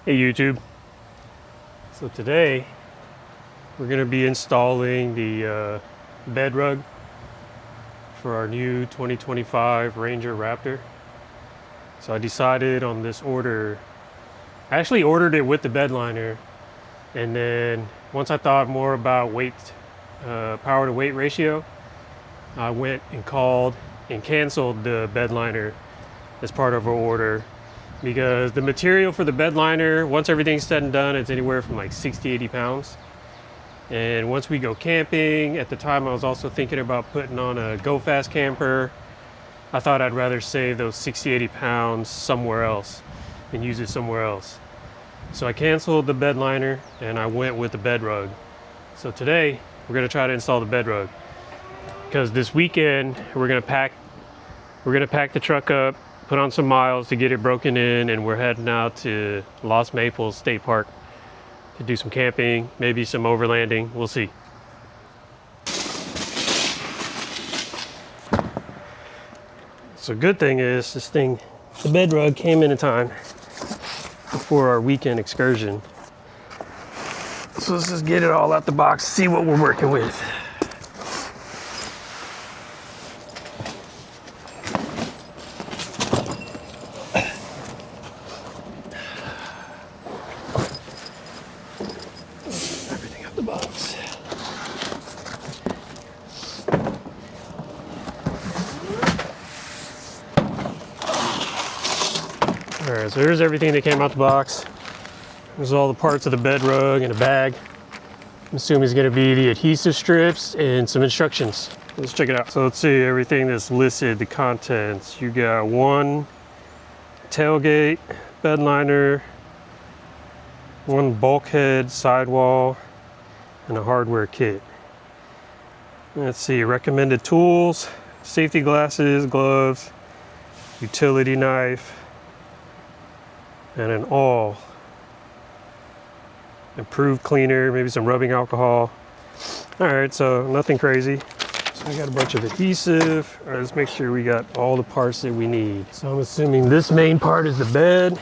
Hey YouTube. So today we're going to be installing the bed rug for our new 2025 Ranger Raptor. So I decided on this order. I actually ordered it with the bed liner, and then once I thought more about weight, power to weight ratio, I went and called and canceled the bed liner as part of our order, because the material for the bed liner, once everything's said and done, it's anywhere from like 60-80 pounds. And once we go camping, at the time I was also thinking about putting on a Go Fast camper. I thought I'd rather save those 60-80 pounds somewhere else and use it somewhere else. So I canceled the bed liner and I went with the bed rug. So today we're going to try to install the bed rug, because this weekend we're going to pack the truck up, put on some miles to get it broken in, and we're heading out to Lost Maples State Park to do some camping, maybe some overlanding. We'll see. So good thing is the bed rug came in time before our weekend excursion. So let's just get it all out the box, see what we're working with. Everything out the box. All right, so here's everything that came out the box. There's all the parts of the bed rug in a bag. I'm assuming it's gonna be the adhesive strips and some instructions. Let's check it out. So let's see everything that's listed, the contents. You got one tailgate bed liner, one bulkhead sidewall, and a hardware kit. Let's see, recommended tools, safety glasses, gloves, utility knife, and an awl. Improved cleaner, maybe some rubbing alcohol. All right, so nothing crazy. So I got a bunch of adhesive. All right, let's make sure we got all the parts that we need. So I'm assuming this main part is the bed.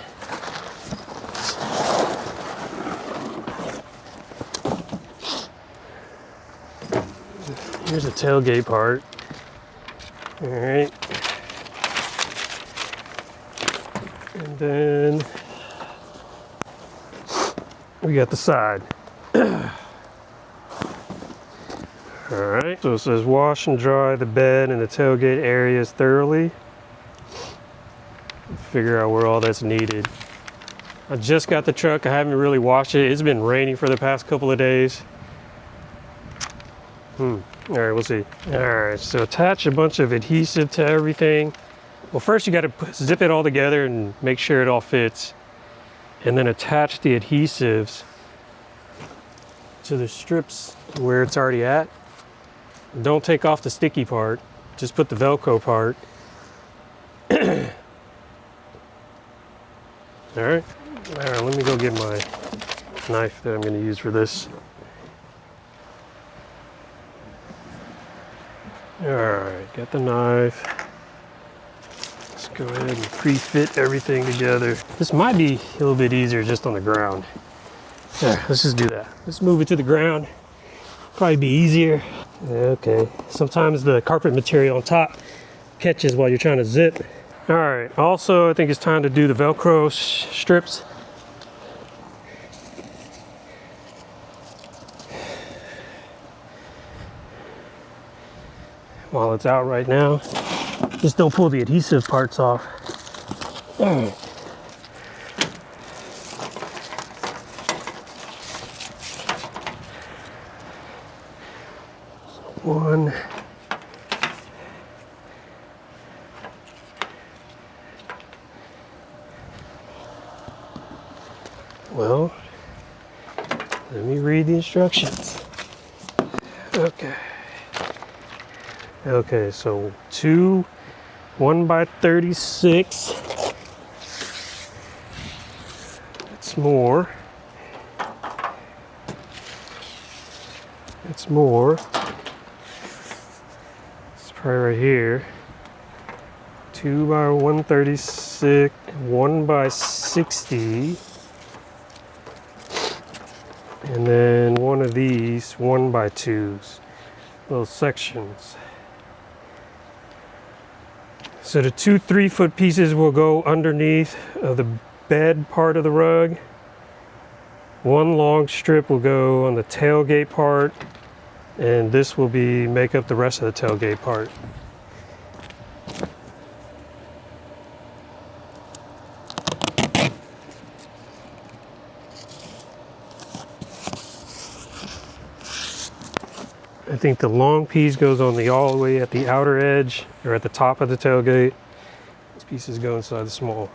Here's the tailgate part. All right. And then we got the side. All right, so it says wash and dry the bed and the tailgate areas thoroughly. Figure out where all that's needed. I just got the truck. I haven't really washed it. It's been raining for the past couple of days. All right, we'll see. All right, so attach a bunch of adhesive to everything. Well, first you got to zip it all together and make sure it all fits, and then attach the adhesives to the strips where it's already at. Don't take off the sticky part, just put the Velcro part. All right, let me go get my knife that I'm going to use for this. All right, got the knife. Let's go ahead and pre-fit everything together. This might be a little bit easier just on the ground. All right, let's just do that. Let's move it to the ground. Probably be easier. Okay, sometimes the carpet material on top catches while you're trying to zip. All right, also I think it's time to do the Velcro strips. While it's out right now, just don't pull the adhesive parts off. All right. One. Well, let me read the instructions. Okay. Okay, so 2 1x36. It's more. It's more. It's probably right here. 2 by 136, 1 by 60. And then one of these 1x2s, little sections. So the two 3-foot pieces will go underneath of the bed part of the rug. One long strip will go on the tailgate part, and this will make up the rest of the tailgate part. I think the long piece goes on all the way at the outer edge, or at the top of the tailgate. These pieces go inside the small.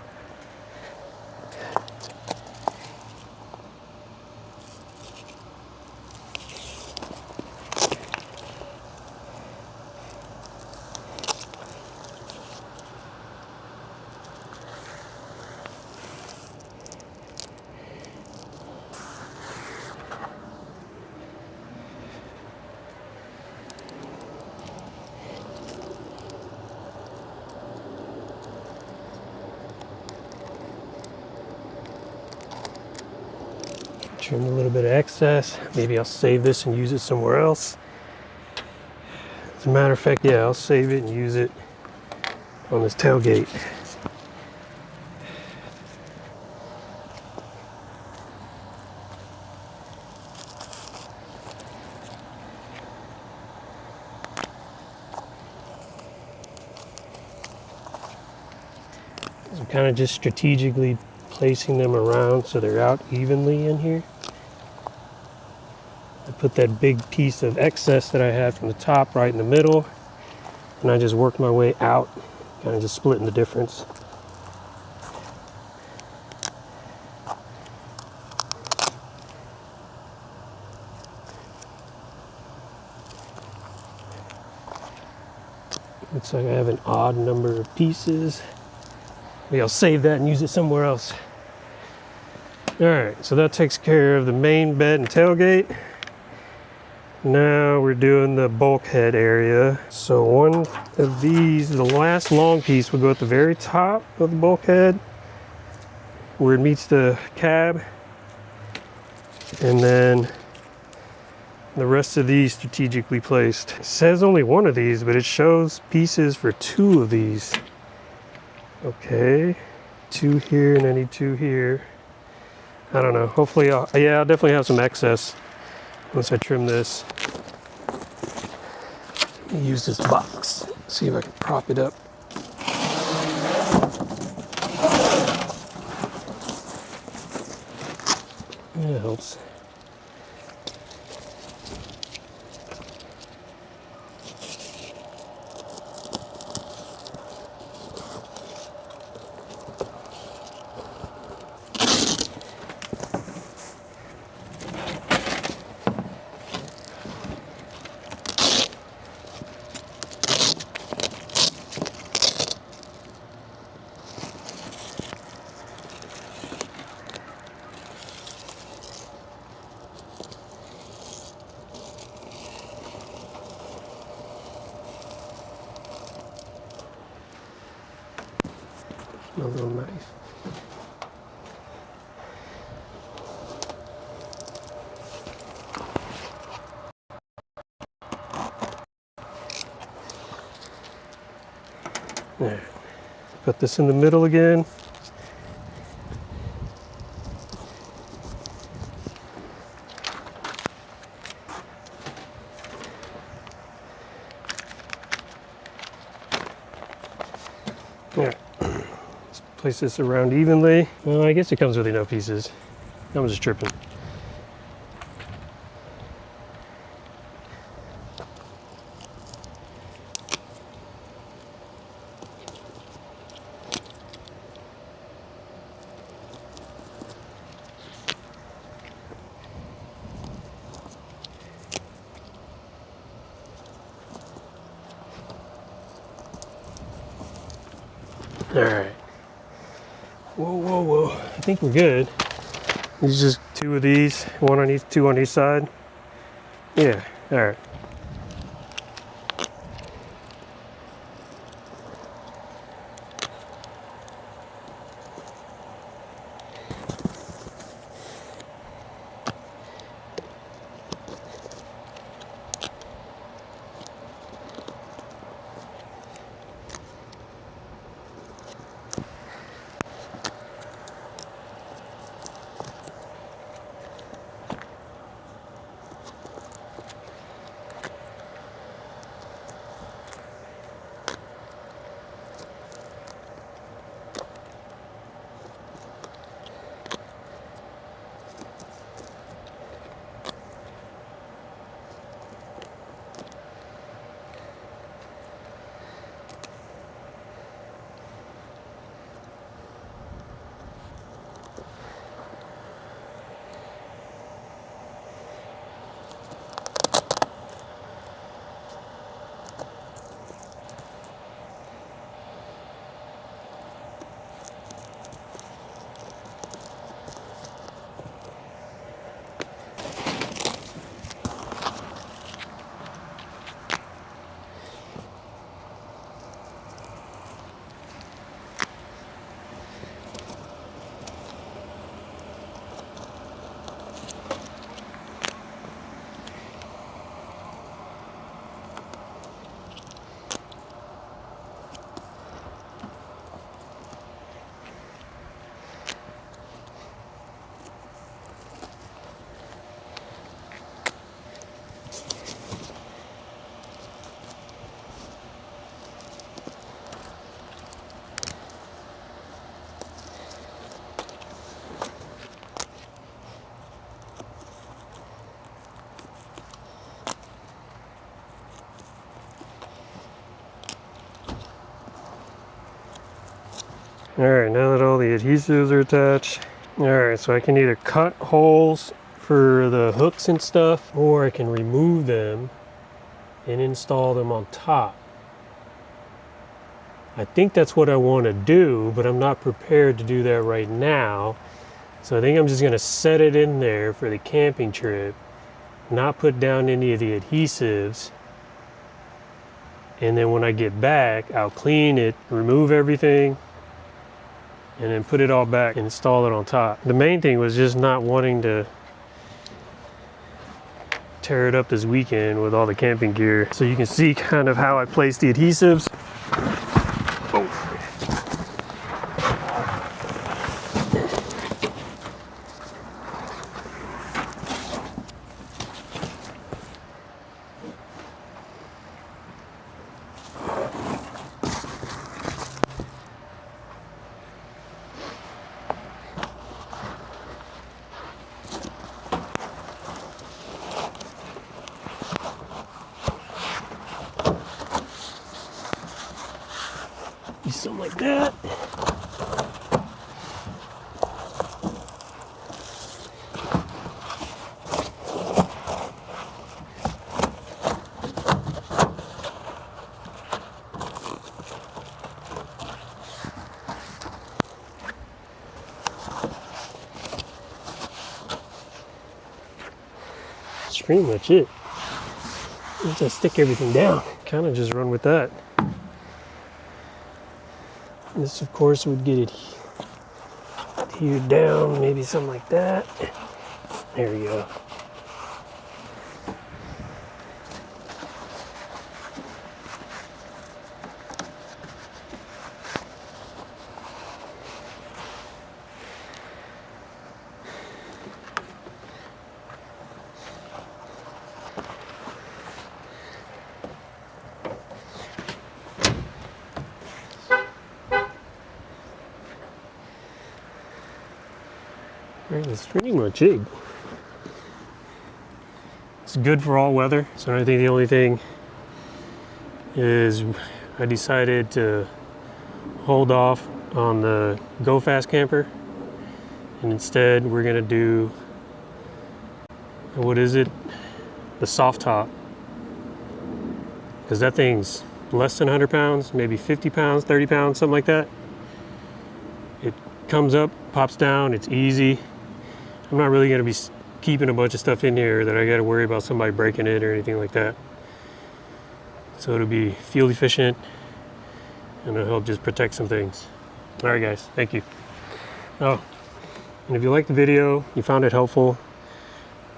Trim a little bit of excess. Maybe I'll save this and use it somewhere else. As a matter of fact, yeah, I'll save it and use it on this tailgate. I'm kind of just strategically placing them around so they're out evenly in here. I put that big piece of excess that I had from the top right in the middle, and I just worked my way out, kind of just splitting the difference. Looks like I have an odd number of pieces. Maybe I'll save that and use it somewhere else. All right, so that takes care of the main bed and tailgate. Now we're doing the bulkhead area. So one of these, the last long piece, will go at the very top of the bulkhead where it meets the cab. And then the rest of these strategically placed. It says only one of these, but it shows pieces for 2 of these. Okay, 2 here, and I need 2 here. I don't know, hopefully I'll definitely have some excess once I trim this. Let me use this box, see if I can prop it up. Yeah, it helps. My little knife. There. Put this in the middle again. There. Place this around evenly. Well, I guess it comes with enough pieces. I'm just tripping. All right. Whoa, whoa, whoa. I think we're good. It's just 2 of these, 1 on each, 2 on each side. Yeah, all right. Alright, now that all the adhesives are attached, alright, so I can either cut holes for the hooks and stuff, or I can remove them and install them on top. I think that's what I want to do, but I'm not prepared to do that right now. So I think I'm just going to set it in there for the camping trip, not put down any of the adhesives, and then when I get back, I'll clean it, remove everything, and then put it all back and install it on top. The main thing was just not wanting to tear it up this weekend with all the camping gear. So you can see kind of how I place the adhesives. Something like that. That's pretty much it. Once I stick everything down, kind of just run with that. This, of course, would get it adhered down, maybe something like that. There we go. That's pretty much it. It's good for all weather. So I think the only thing is I decided to hold off on the Go Fast camper, and instead we're gonna do, what is it? The soft top. Because that thing's less than 100 pounds, maybe 50 pounds, 30 pounds, something like that. It comes up, pops down, it's easy. I'm not really going to be keeping a bunch of stuff in here that I got to worry about somebody breaking it or anything like that. So it'll be fuel efficient and it'll help just protect some things. All right, guys, thank you. Oh, and if you liked the video, you found it helpful,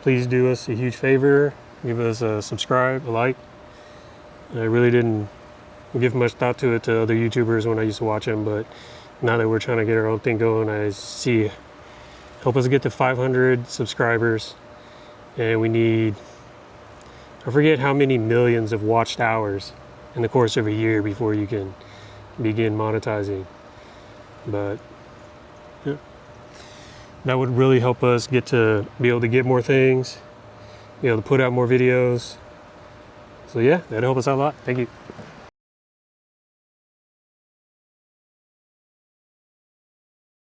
please do us a huge favor. Give us a subscribe, a like. I really didn't give much thought to it to other YouTubers when I used to watch them, but now that we're trying to get our own thing going, I see help us get to 500 subscribers, and we need, I forget how many millions of watched hours in the course of a year before you can begin monetizing. But yeah, that would really help us get to be able to get more things, be able to put out more videos. So yeah, that'd help us out a lot. Thank you.